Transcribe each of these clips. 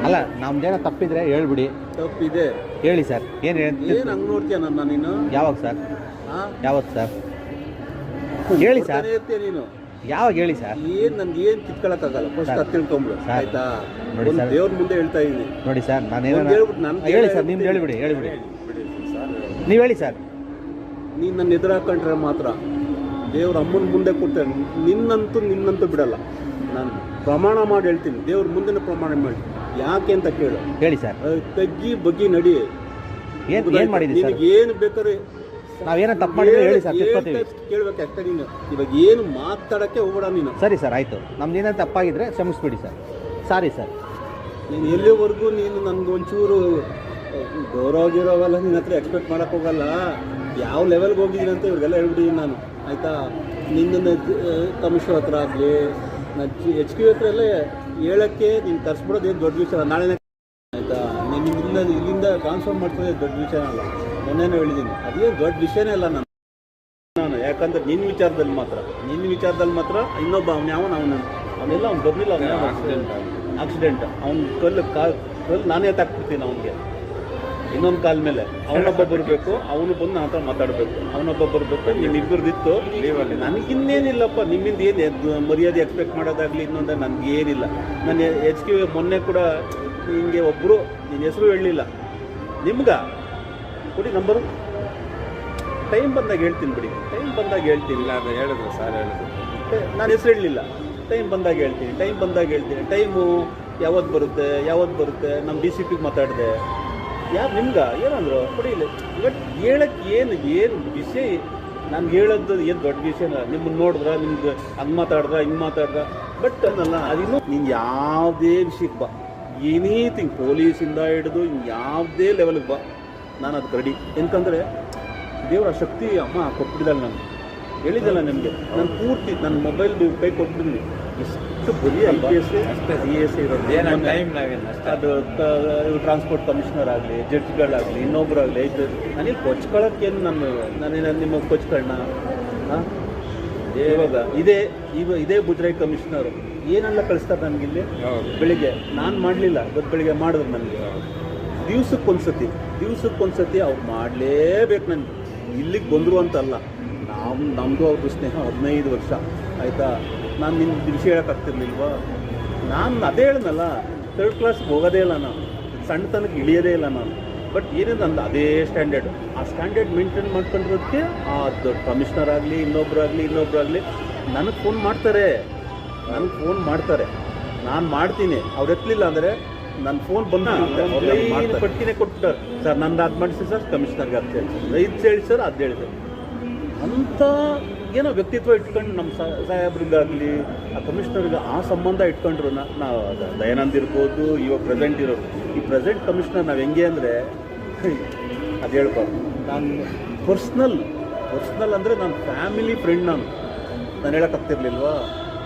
ಅಲ್ಲ ನಮ್ದೇನೋ ತಪ್ಪಿದ್ರೆ ಹೇಳ್ಬಿಡಿ. ತಪ್ಪಿದೆ ಹೇಳಿ ಸರ್. ಏನು ಏನು ಹಂಗೆ ನೋಡ್ತೀಯ ನನ್ನ ನೀನು? ಯಾವಾಗ ಸರ್? ಹಾಂ ಯಾವತ್ತು ಸರ್? ಹೇಳಿ ಸರ್. ಇರ್ತೀಯ ನೀನು. ಯಾವಾಗ ಹೇಳಿ ಸರ್? ಏನು ನನ್ಗೆ ಏನು ಕಿತ್ಕೊಳ್ಳೋಕ್ಕಾಗಲ್ಲ. ಫಸ್ಟ್ ಅದು ತಿಳ್ಕೊಂಬಿಡು ಆಯ್ತಾ? ನೋಡಿ ಒಂದು ಸರ್, ದೇವ್ರ ಮುಂದೆ ಹೇಳ್ತಾ ಇದ್ದೀನಿ ನೋಡಿ ಸರ್. ನಾನೇನೋ ಹೇಳ್ಬಿಟ್ಟು ನಾನು ಹೇಳಿ ಸರ್. ನಿಮ್ದು ಹೇಳಿಬಿಡಿ, ಹೇಳಿಬಿಡಿ. ನೀವು ಹೇಳಿ ಸರ್. ನೀನು ನನ್ನ ಎದುರಾಕೊಂಡ್ರೆ ಮಾತ್ರ ದೇವ್ರ ಅಮ್ಮನ ಮುಂದೆ ಕೊಡ್ತೇನೆ. ನಿನ್ನಂತೂ ಬಿಡಲ್ಲ. ನಾನು ಪ್ರಮಾಣ ಮಾಡಿ ಹೇಳ್ತೀನಿ. ದೇವ್ರ ಮುಂದೆ ಪ್ರಮಾಣ ಮಾಡಿ. ಯಾಕೆ ಅಂತ ಕೇಳು. ಹೇಳಿ ಸರ್. ತಗ್ಗಿ ಬಗ್ಗಿ ನಡಿ. ಏನು ಮಾಡಿದ್ರಿ ಸರ್? ಏನು ಬೇಕಾದ್ರೆ ನಾವೇನೋ ತಪ್ಪು ಮಾಡಿದ್ರೆ ಹೇಳಿ ಸರ್, ತಿಳ್ಕೊತೀವಿ. ಕೇಳ್ಬೇಕು ಅಷ್ಟೇ. ನೀನು ಇವಾಗ ಏನು ಮಾತಾಡೋಕ್ಕೆ ಹೋಗ್ಬೇಡ ನೀನು. ಸರಿ ಸರ್, ಆಯಿತು. ನಮ್ದು ಏನಾದ್ರು ತಪ್ಪಾಗಿದ್ರೆ ಕ್ಷಮಿಸ್ಬಿಡಿ ಸರ್. Sorry sir. ನೀನು ಎಲ್ಲಿವರೆಗೂ ನೀನು ನನಗೆ ಒಂಚೂರು ಗೌರವ ಗಿರೋವೆಲ್ಲ ನಿನ್ನ ಹತ್ರ ಎಕ್ಸ್ಪೆಕ್ಟ್ ಮಾಡೋಕ್ಕೆ ಹೋಗಲ್ಲ. ಯಾವ ಲೆವೆಲ್ಗೆ ಹೋಗಿದ್ದೀನಿ ಅಂತ ಇವ್ರಿಗೆಲ್ಲ ಹೇಳ್ಬಿಟ್ಟಿದ್ದೀನಿ ನಾನು ಆಯಿತಾ? ನಿನ್ನನ್ನು ಕಮಿಷನ್ ಹತ್ರ ಆಗಲಿ HQ ಹತ್ರ ಎಲ್ಲ ಹೇಳೋಕ್ಕೆ ನೀನು ತರಿಸ್ಬಿಡೋದು ಏನು ದೊಡ್ಡ ವಿಷಯ ನಾಳೆ ಆಯಿತಾ? ನೀನು ಇಲ್ಲಿಂದ ಟ್ರಾನ್ಸ್ಫರ್ ಮಾಡ್ಕೊಳ್ಳೋದು ದೊಡ್ಡ ವಿಷಯ ಅಲ್ಲ. ಮೊನ್ನೆನೂ ಹೇಳಿದ್ದೀನಿ, ಅದೇನು ದೊಡ್ಡ ವಿಷಯನೇ ಅಲ್ಲ ನಾನು. ಯಾಕಂದ್ರೆ ನಿನ್ನ ವಿಚಾರದಲ್ಲಿ ಮಾತ್ರ ಇನ್ನೊಬ್ಬ ಅವನೆಲ್ಲ ಅವ್ನು ಬರ್ಲಿಲ್ಲ. ಆಕ್ಸಿಡೆಂಟ್ ಅವ್ನ ಕಲ್ಲು ನಾನೇ ತಾಕ್ಬಿಡ್ತೀನಿ ಅವನಿಗೆ. ಇನ್ನೊಂದು ಕಾಲ ಮೇಲೆ ಅವನೊಬ್ಬ ಬರಬೇಕು, ಅವನು ಬಂದು ನನ್ನ ಹತ್ರ ಮಾತಾಡಬೇಕು. ಅವನೊಬ್ಬ ಬರಬೇಕು. ನಿಮ್ಮಿಬ್ಬರದಿತ್ತು ನನಗಿನ್ನೇನಿಲ್ಲಪ್ಪ. ನಿಮ್ಮಿಂದ ಏನು ಮರ್ಯಾದೆ ಎಕ್ಸ್ಪೆಕ್ಟ್ ಮಾಡೋದಾಗಲಿ ಇನ್ನೊಂದು ನನಗೇನಿಲ್ಲ. ನಾನು HQ ಮೊನ್ನೆ ಕೂಡ ಹಿಂಗೆ ಒಬ್ಬರು ನಿನ್ನ ಹೆಸರು ಹೇಳಲಿಲ್ಲ. ನಿಮ್ಗೆ ಕೊಡಿ ನಂಬರು. ಟೈಮ್ ಬಂದಾಗ ಹೇಳ್ತೀನಿ ಬಿಡಿ. ಟೈಮ್ ಬಂದಾಗ ಹೇಳ್ತೀನಿ. ಇಲ್ಲ ಅದು ಹೇಳಿದ್ರು ಸರ್, ಹೇಳಿದ್ರು. ನಾನು ಹೆಸರು ಹೇಳಲಿಲ್ಲ. ಟೈಮ್ ಬಂದಾಗ ಹೇಳ್ತೀನಿ. ಟೈಮು ಯಾವತ್ತು ಬರುತ್ತೆ. ನಮ್ಮ DCPಗೆ ಮಾತಾಡಿದೆ. ಯಾರು ನಿಮ್ಗೆ ಏನಂದ್ರು ಕೊಡಿ. ಇಲ್ಲ ಬಟ್ ಹೇಳಕ್ಕೆ ಏನು ವಿಷಯ? ನಾನು ಹೇಳೋದು ಏನು ದೊಡ್ಡ ವಿಷಯನ? ನಿಮ್ಮನ್ನು ನೋಡಿದ್ರ, ನಿಮ್ಗೆ ಹಂಗೆ ಮಾತಾಡ್ದ ಬಟ್ ಅನ್ನಲ್ಲ. ಅದಿನ್ನೂ ನೀನು ಯಾವುದೇ ವಿಷಯಕ್ಕೆ ಬಾ, ಎನಿಥಿಂಗ್ ಪೊಲೀಸಿಂದ ಹಿಡಿದು ಯಾವುದೇ ಲೆವೆಲ್ಗೆ ಬಾ, ನಾನು ಅದಕ್ಕೆ ರೆಡಿ. ಯಾಕಂದರೆ ದೇವರ ಶಕ್ತಿ ಅಮ್ಮ ಕೊಟ್ಬಿಟ್ಟಿದ್ದಾಳೆ. ನಾನು ಹೇಳಿದ್ದಲ್ಲ ನಿಮಗೆ, ನಾನು ಪೂರ್ತಿ ನನ್ನ ಮೊಬೈಲ್ ಕೈ ಕೊಟ್ಬಿಟ್ಟಿದ್ದೀನಿ. ಇಷ್ಟು ಬರೀ IPS CS ಇರೋದು. ಅದು ಟ್ರಾನ್ಸ್ಪೋರ್ಟ್ ಕಮಿಷನರ್ ಆಗಲಿ, ಜಡ್ಜ್ಗಳಾಗಲಿ, ಇನ್ನೊಬ್ಬರಾಗಲಿ ಐತೆ. ನನಗೆ ಕೊಚ್ಕೊಳ್ಳೋಕ್ಕೇನು ನಾನೇನು ನಿಮಗೆ ಕೊಚ್ಕೊಳ್ಳೋಣ? ಹಾಂ, ಇವಾಗ ಇದೇ ಮುಜರಾಯಿ ಕಮಿಷನರು ಏನೆಲ್ಲ ಕಳಿಸ್ತಾರೆ ನನಗಿಲ್ಲಿ. ಬೆಳಿಗ್ಗೆ ನಾನು ಮಾಡಲಿಲ್ಲ, ಇವತ್ತು ಬೆಳಿಗ್ಗೆ ಮಾಡಿದ್ರು ನನಗೆ. ದಿವ್ಸಕ್ಕೊಂದ್ಸತಿ ಅವ್ರು ಮಾಡಲೇಬೇಕು. ನನಗೆ ಇಲ್ಲಿಗೆ ಬಂದರು ಅಂತಲ್ಲ, ನಮ್ಮದು ಅವ್ರದ್ದು ಸ್ನೇಹ 15 ವರ್ಷ ಆಯಿತಾ? ನಾನು ನಿನ್ನ ವಿಷಯ ಹೇಳೋಕ್ಕಾಗ್ತಿರ್ಲಿಲ್ವಾ? ನಾನು ಅದೇ ಹೇಳಿದ್ನಲ್ಲ, 3rd ಕ್ಲಾಸ್ಗೆ ಹೋಗೋದೇ ಇಲ್ಲ ನಾನು, ಸಣ್ಣತನಕ್ಕೆ ಇಳಿಯೋದೇ ಇಲ್ಲ ನಾನು. ಬಟ್ ಏನಿದೆ ನಂದು ಅದೇ ಸ್ಟ್ಯಾಂಡರ್ಡ್. ಆ ಸ್ಟ್ಯಾಂಡರ್ಡ್ ಮೇಂಟೈನ್ ಮಾಡ್ಕೊಂಡಿರೋದಕ್ಕೆ ಆ ದೊಡ್ಡ ಕಮಿಷನರ್ ಆಗಲಿ, ಇನ್ನೊಬ್ಬರಾಗಲಿ ನನಗೆ ಫೋನ್ ಮಾಡ್ತಾರೆ. ನಾನು ಮಾಡ್ತೀನಿ. ಅವ್ರು ಎತ್ತಲಿಲ್ಲ ಅಂದರೆ ನನ್ನ ಫೋನ್ ಬಂದು ಪಟ್ಟಿನೇ ಕೊಟ್ಬಿಟ್ಟಾರೆ. ಸರ್ ನಂದು ಅದು ಮಾಡಿಸಿ ಸರ್, ಕಮಿಷನರ್ಗೆ ಅದು ಹೇಳಿ ಸರ್, ಅದು ಹೇಳಿದೆ ಅಂತ ಏನೋ ವ್ಯಕ್ತಿತ್ವ ಇಟ್ಕೊಂಡು ನಮ್ಮ ಸಾಹೇಬ್ರಿಗಾಗಲಿ ಆ ಕಮಿಷನರ್ಗೆ ಆ ಸಂಬಂಧ ಇಟ್ಕೊಂಡ್ರು. ನಾವು ದಯಾನಂದ್ ಇರ್ಬೋದು, ಇವಾಗ ಪ್ರೆಸೆಂಟ್ ಇರೋದು. ಈ ಪ್ರೆಸೆಂಟ್ ಕಮಿಷನರ್ ನಾವು ಹೆಂಗೆ ಅಂದರೆ ಅದು ಹೇಳ್ಬಾರ್ದು. ನಾನು ಪರ್ಸ್ನಲ್ ಅಂದರೆ ನನ್ನ ಫ್ಯಾಮಿಲಿ ಫ್ರೆಂಡ್. ನಾನು ಹೇಳೋಕ್ಕಾಗ್ತಿರ್ಲಿಲ್ವಾ?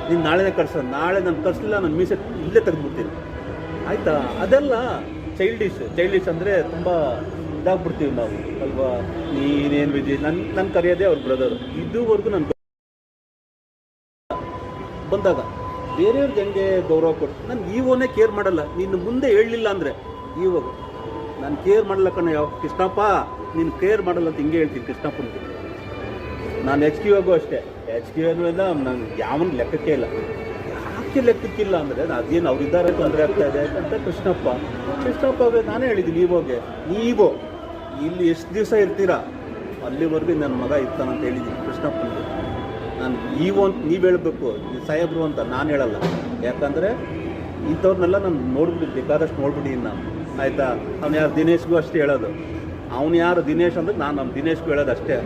ನೀನು ನಾಳೆನೇ ನಾಳೆ ನಾನು ಕಳಿಸ್ಲಿಲ್ಲ, ನನ್ನ ಮೀಸೆ ಇಲ್ಲೇ ತೆಗೆದುಬಿಡ್ತೀನಿ ಆಯಿತಾ? ಅದೆಲ್ಲ ಚೈಲ್ಡಿಶ್ ಅಂದರೆ ತುಂಬ ಇದಾಗ್ಬಿಡ್ತೀವಿ ನಾವು ಅಲ್ವಾ? ನೀನೇನು ವಿಧಿ ನನ್ನ ಕರೆಯೋದೇ ಅವ್ರ ಬ್ರದರ್. ಇದುವರೆಗೂ ನಾನು ಬಂದಾಗ ಬೇರೆಯವ್ರಿಗೆ ಹೆಂಗೆ ಗೌರವ ಕೊಟ್ಟು ನಾನು ಈವೋನೇ ಕೇರ್ ಮಾಡಲ್ಲ. ನೀನು ಮುಂದೆ ಹೇಳಲಿಲ್ಲ ಅಂದರೆ ಇವಾಗ ನಾನು ಕೇರ್ ಮಾಡಲ್ಲ ಕಣ. ಯಾವ ಕೃಷ್ಣಪ್ಪ ನೀನು ಕೇರ್ ಮಾಡಲ್ಲ ಅಂತ ಹಿಂಗೆ ಹೇಳ್ತೀನಿ ಕೃಷ್ಣಪ್ಪನಿಗೆ. ನಾನು HQ ಅಷ್ಟೇ. HQ ನಾನು ಯಾವನ ಲೆಕ್ಕಕ್ಕೆ ಇಲ್ಲ. ಯಾಕೆ ಲೆಕ್ಕಕ್ಕಿಲ್ಲ ಅಂದರೆ ಅದೇನು ಅವ್ರಿದ್ದಾರೆ ತೊಂದರೆ ಆಗ್ತಾ ಇದೆ ಅಂತ ಕೃಷ್ಣಪ್ಪ ನಾನೇ ಹೇಳಿದ್ದೀನಿ. ನೀವು ಇಲ್ಲಿ ಎಷ್ಟು ದಿವಸ ಇರ್ತೀರಾ ಅಲ್ಲಿವರೆಗೂ ನನ್ನ ಮಗ ಇರ್ತಾನಂತ ಹೇಳಿದ್ದೀನಿ ಕೃಷ್ಣಪ್ಪನಿಗೆ. ನಾನು ಅಂತ ನೀವು ಹೇಳಬೇಕು, ಸಾಹೇಬ್ರು ಅಂತ ನಾನು ಹೇಳಲ್ಲ. ಯಾಕಂದರೆ ಇಂಥವ್ರನ್ನೆಲ್ಲ ನಾನು ಬೇಕಾದಷ್ಟು ನೋಡ್ಬಿಟ್ಟಿದ್ದೀನಿ ನಾನು ಆಯಿತಾ? ಅವ್ನು ಯಾರು ದಿನೇಶ್ಗೂ ಅಷ್ಟೇ ಹೇಳೋದು. ಅವನು ಯಾರು ದಿನೇಶ್ ಅಂದರೆ ನಾನು ನಮ್ಮ ದಿನೇಶ್ಗೂ ಹೇಳೋದು ಅಷ್ಟೇ.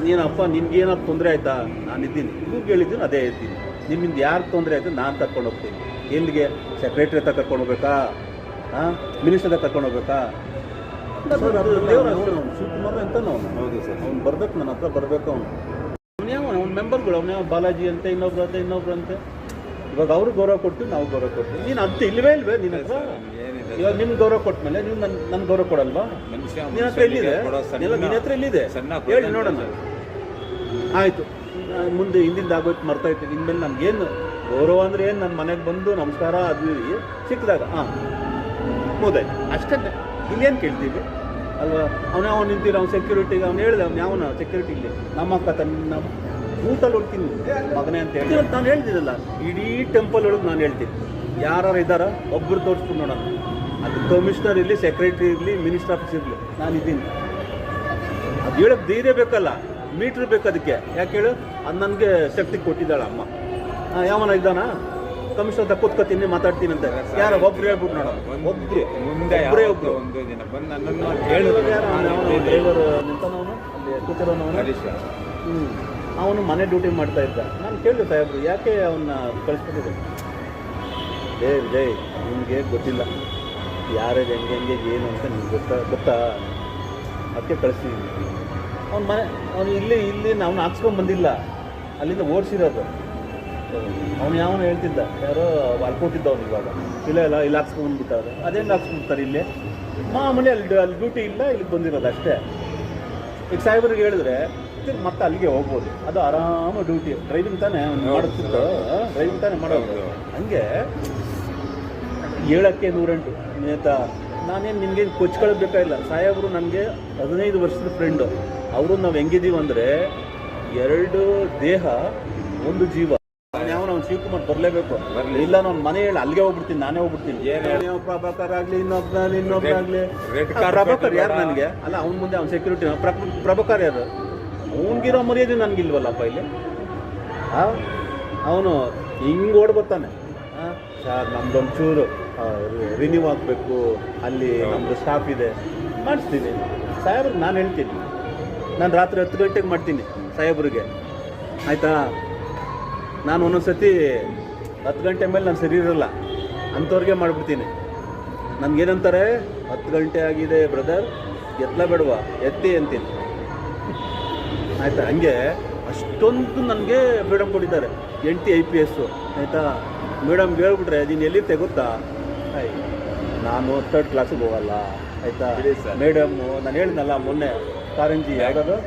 ನೀನಪ್ಪ ನಿನ್ಗೇನಾದ್ರು ತೊಂದರೆ ಆಯಿತಾ? ನಾನಿದ್ದೀನಿ, ಇವ್ರಿಗೆ ಹೇಳಿದ್ದೀನಿ, ಅದೇ ಹೇಳ್ತೀನಿ. ನಿಮ್ಮಿಂದ ಯಾರು ತೊಂದರೆ ಆಯಿತು ನಾನು ಕರ್ಕೊಂಡು ಹೋಗ್ತೀನಿ. ಎಲ್ಲಿಗೆ? ಸೆಕ್ರೆಟ್ರಿ ಹತ್ರ ಕರ್ಕೊಂಡು ಹೋಗ್ಬೇಕಾ? ಮಿನಿಸ್ಟರ್ ಹತ್ರ ಕರ್ಕೊಂಡು ಹೋಗ್ಬೇಕಾ? ದೇವರ ಶಿವಕುಮಾರ್ ಅಂತ ಅವನು. ಹೌದು ಸರ್, ಅವ್ನು ಬರ್ಬೇಕು, ನನ್ನ ಹತ್ರ ಬರಬೇಕು. ಅವ್ನ ಮೆಂಬರ್ಗಳು ಅವನ್ಯಾವ ಬಾಲಾಜಿ ಅಂತೆ, ಇನ್ನೊಬ್ರು ಅಂತೆ. ಇವಾಗ ಅವ್ರಿಗೆ ಗೌರವ ಕೊಡ್ತೀವಿ, ನಾವು ಗೌರವ ಕೊಡ್ತೀವಿ. ನೀನು ಅದು ಇಲ್ವೇ ನಿನ್ನ ಹತ್ರ? ಇವಾಗ ನಿಮ್ಗೆ ಗೌರವ ಕೊಟ್ಟ ಮೇಲೆ ನೀವು ನನ್ನ ಗೌರವ ಕೊಡಲ್ವಾ? ನಿನ್ನ ಹತ್ರ ಎಲ್ಲಿದೆ? ನಿನ್ನ ಹತ್ರ ಎಲ್ಲಿದೆ ಹೇಳಿ ನೋಡೋಣ. ಆಯಿತು, ಮುಂದೆ ಹಿಂದಿಂದ ಆಗೋಯ್ತು, ಮರ್ತಾಯ್ತು. ಇನ್ಮೇಲೆ ನನಗೇನು ಗೌರವ ಅಂದರೆ ಏನು, ನನ್ನ ಮನೆಗೆ ಬಂದು ನಮಸ್ಕಾರ ಅದು ಸಿಕ್ಕಿದಾಗ ಹಾಂ ಮುಗ್ದಾಯ್ತು ಅಷ್ಟೇ. ಇಲ್ಲೇನು ಕೇಳ್ತೀವಿ ಅಲ್ವಾ? ಅವನು ನಿಂತಿಲ್ಲ, ಅವ್ನು ಸೆಕ್ಯೂರಿಟಿಗೆ ಅವ್ನು ಹೇಳಿದೆ, ಅವ್ನು ಯಾವನ ಸೆಕ್ಯೂರಿಟಿ ಇಲ್ಲಿ ನಮ್ಮ ಅಕ್ಕ ನಮ್ಮ ಊಟಲ್ಲಿ ಹುಡ್ತೀನಿ ಮಗನೇ ಅಂತ ಹೇಳಿ ನಾನು ಹೇಳ್ತಿದ್ದಲ್ಲ. ಇಡೀ ಟೆಂಪಲ್ ಒಳಗೆ ನಾನು ಹೇಳ್ತೀನಿ, ಯಾರು ಇದ್ದಾರ ಒಬ್ಬರು ತೋರಿಸ್ಕೊಂಡು ನೋಡೋಣ. ಅದು ಕಮಿಷನರ್ ಇರಲಿ, ಸೆಕ್ರೆಟರಿ ಇರಲಿ, ಮಿನಿಸ್ಟರ್ ಆಫೀಸ್ ಇರಲಿ, ನಾನಿದ್ದೀನಿ. ಅದು ಹೇಳಕ್ಕೆ ಧೈರ್ಯ ಬೇಕಲ್ಲ, ಮೀಟ್ರ್ ಬೇಕು ಅದಕ್ಕೆ. ಯಾಕೆ ಹೇಳು, ಅದು ನನಗೆ ಶಕ್ತಿ ಕೊಟ್ಟಿದ್ದಾಳೆ ಅಮ್ಮ. ಯಾವನ ಇದ್ದಾನ ಕಮಿಷನರ್ ಕೂತ್ಕೊತೀನಿ ಮಾತಾಡ್ತೀನಿ ಅಂತ ಯಾರು ಒಬ್ರು ಹೇಳ್ಬಿಟ್ಟು ನೋಡೋಣ. ಒಬ್ರು ಮುಂದೆ ಒಬ್ಬರೇ ಒಬ್ರು ಒಂದು ದಿನ ಬಂದು ನನ್ನನ್ನು ಡ್ರೈವರ್ ನಿಂತನವನು ಅಲ್ಲಿ ಕೂತಿರೋನವನು. ಅವನು ಮನೆ ಡ್ಯೂಟಿ ಮಾಡ್ತಾ ಇದ್ದ. ನಾನು ಕೇಳಿದೆ, ಸಾಹೇಬ್ರು ಯಾಕೆ ಅವನ್ನ ಕಳಿಸ್ಬಿಟ್ಟಿದೆ? ವಿಜಯ್ ನಿಮಗೆ ಗೊತ್ತಿಲ್ಲ ಯಾರ್ಯಾರು ಹೆಂಗೆ ಏನು ಅಂತ ನಿಮ್ಗೆ ಗೊತ್ತಾ ಅದಕ್ಕೆ ಕಳಿಸ್ತೀವಿ. ಅವ್ನ ಮನೆ ಅವನು ಇಲ್ಲಿ ನಾವು ಹಾಕ್ಸ್ಕೊಂಡು ಬಂದಿಲ್ಲ, ಅಲ್ಲಿಂದ ಓಡಿಸಿರೋದು. ಅವನು ಯಾವನು ಹೇಳ್ತಿದ್ದ, ಯಾರೋ ಅಲ್ಕೊಟ್ಟಿದ್ದ ಅವ್ನು ಇವಾಗ ಇಲ್ಲ ಇಲ್ಲಿ ಹಾಕ್ಸ್ಕೊಂಡ್ಬಿಟ್ಟಾರೆ. ಅದೇನು ಹಾಕ್ಸ್ಕೊಂಡ್ಬಿಡ್ತಾರೆ ಇಲ್ಲಿ ಮಾಮೂಲಿ ಅಲ್ಲಿ ಡ್ಯೂಟಿ ಇಲ್ಲ, ಇಲ್ಲಿಗೆ ಬಂದಿರೋದು ಅಷ್ಟೇ. ಈಗ ಸಾಹೇಬ್ರಿಗೆ ಹೇಳಿದ್ರೆ ಮತ್ತೆ ಅಲ್ಲಿಗೆ ಹೋಗ್ಬೋದು, ಅದು ಆರಾಮ ಡ್ಯೂಟಿ. ಡ್ರೈವಿಂಗ್ ತಾನೇ ಮಾಡುತ್ತಿದ್ದು, ಡ್ರೈವಿಂಗ್ ತಾನೇ ಮಾಡೋದು. ಹಂಗೆ ಹೇಳೋಕ್ಕೆ 108 ನೇತಾ. ನಾನೇನು ನಿನಗೆ ಕೊಚ್ಕೊಳ್ಬೇಕಾಗಿಲ್ಲ. ಸಾಹೇಬರು ನನಗೆ 15 ವರ್ಷದ ಫ್ರೆಂಡು. ಅವರು ನಾವು ಹೆಂಗಿದ್ದೀವಿ ಅಂದರೆ 2 ದೇಹ 1 ಜೀವ. ಯಾವನ ಅವ್ನು ಶಿವಕುಮಾರ್ ಬರಲೇಬೇಕು, ಇಲ್ಲ ನಾನು ಮನೆ ಹೇಳಿ ಅಲ್ಲಿಗೆ ಹೋಗ್ಬಿಡ್ತೀನಿ, ನಾನೇ ಹೋಗ್ಬಿಡ್ತೀನಿ. ಪ್ರಭಾಕರ್ ಆಗಲಿ ಇನ್ನೊಬ್ಬರಾಗಲಿ ಪ್ರಭಾಕರ್ ಯಾರು ನನಗೆ ಅಲ್ಲ, ಅವ್ನ ಮುಂದೆ ಅವ್ನು ಸೆಕ್ಯೂರಿಟಿ. ಪ್ರಭಾಕರ್ ಯಾರು? ಅವನಿಗಿರೋ ಮರ್ಯಾದೆ ನನಗಿಲ್ವಲ್ಲಪ್ಪ ಇಲ್ಲಿ. ಅವನು ಹಿಂಗೆ ಓಡ್ಬರ್ತಾನೆ, ಸರ್ ನಮ್ದೊಂಚೂರು ರಿನ್ಯೂ ಆಗಬೇಕು, ಅಲ್ಲಿ ನಮ್ಮದು ಸ್ಟಾಫ್ ಇದೆ, ಮಾಡಿಸ್ತೀನಿ. ಸಾಹೇಬ್ರಿಗೆ ನಾನು ಹೇಳ್ತೀನಿ, ನಾನು ರಾತ್ರಿ 10 ಗಂಟೆಗೆ ಮಾಡ್ತೀನಿ ಸಾಹೇಬ್ರಿಗೆ, ಆಯಿತಾ? ನಾನು ಒಂದೊಂದ್ಸತಿ 10 ಗಂಟೆ ಮೇಲೆ ನಾನು ಸರಿ ಇರೋಲ್ಲ, ಅಂಥವ್ರಿಗೆ ಮಾಡಿಬಿಡ್ತೀನಿ. ನನಗೇನಂತಾರೆ, 10 ಗಂಟೆ ಆಗಿದೆ ಬ್ರದರ್, ಎತ್ತಲ ಬೇಡವಾ, ಎತ್ತಿ ಅಂತೀನಿ, ಆಯಿತಾ? ಹಂಗೆ ಅಷ್ಟೊಂದು ನನಗೆ ಫ್ರೀಡಮ್ ಕೊಟ್ಟಿದ್ದಾರೆ. NT IPS, ಆಯಿತಾ? ಮೇಡಮ್ಗೆ ಹೇಳ್ಬಿಟ್ರೆ ನೀನು ಎಲ್ಲಿರ್ತೆ ಗೊತ್ತಾ? ನಾನು 3rd ಕ್ಲಾಸಿಗೆ ಹೋಗಲ್ಲ, ಆಯಿತಾ? ಮೇಡಮ್ಮು ನಾನು ಹೇಳಿದ್ನಲ್ಲ ಮೊನ್ನೆ ಕಾರಂಜಿ ಯಾವುದಾದ್ರು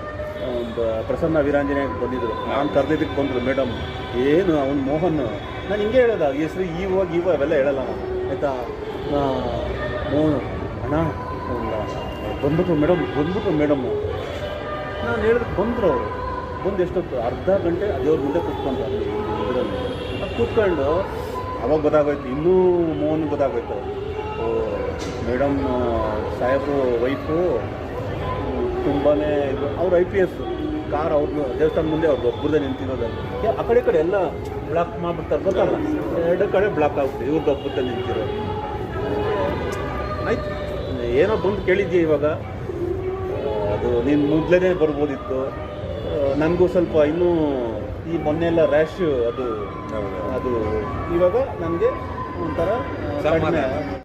ಪ್ರಸನ್ನ ವೀರಾಂಜನೇಯ ಬಂದಿದ್ದರು, ನಾನು ಕರೆದಿದ್ದಕ್ಕೆ ಬಂದರು ಮೇಡಮ್. ಏನು ಅವ್ನು ಮೋಹನ್, ನಾನು ಹಿಂಗೆ ಹೇಳೋದ ಹೆಸರು ಇವಾಗ ಅವೆಲ್ಲ ಹೇಳಲ್ಲ ನಾನು, ಆಯಿತಾ? ಮೋಹನ್ ಅಣ್ಣ ಬಂದ್ಬಿಟ್ರು ಮೇಡಮ್ಮು. ನಾನು ಹೇಳಿದ್ರೆ ಬಂದರು. ಅವರು ಬಂದು ಎಷ್ಟೊತ್ತು, ಅರ್ಧ ಗಂಟೆ ದೇವ್ರ ಮುಂದೆ ಕೂತ್ಕೊಂಡ್ರು. ಅಲ್ಲಿ ಇದರಲ್ಲಿ ಅದು ಕೂತ್ಕೊಂಡು ಅವಾಗ ಗೊತ್ತಾಗೋಯ್ತು, ಇನ್ನೂ ಮೋಹನ್ ಗೊತ್ತಾಗೋಯ್ತು. ಓ ಮೇಡಮ್ ಸಾಹೇಬ್ರು ವೈಫು ತುಂಬಾ ಇದು. ಅವ್ರು IPS ಕಾರ್ ಅವ್ರದ್ದು ದೇವಸ್ಥಾನ ಮುಂದೆ ಅವ್ರದ್ದು ಒಬ್ಬರದೇ ನಿಂತಿರೋದಲ್ಲಿ. ಆ ಕಡೆ ಎಲ್ಲ ಬ್ಲಾಕ್ ಮಾಡಿಬಿಡ್ತಾರೆ, ಗೊತ್ತಲ್ಲ? 2 ಕಡೆ ಬ್ಲಾಕ್ ಆಗ್ಬಿಟ್ಟು ಇವ್ರದ್ದು ಒಬ್ಬರದೇ ನಿಂತಿರೋದು. ಆಯ್ತು, ಏನೋ ಬಂದು ಕೇಳಿದ್ಯಾ ಇವಾಗ, ಅದು ನೀನು ಮೊದಲೇ ಬರ್ಬೋದಿತ್ತು. ನನಗೂ ಸ್ವಲ್ಪ ಇನ್ನೂ ಈ ಮೊನ್ನೆ ಎಲ್ಲ ರ್ಯಾಶ್ ಅದು ಇವಾಗ ನನಗೆ ಒಂಥರ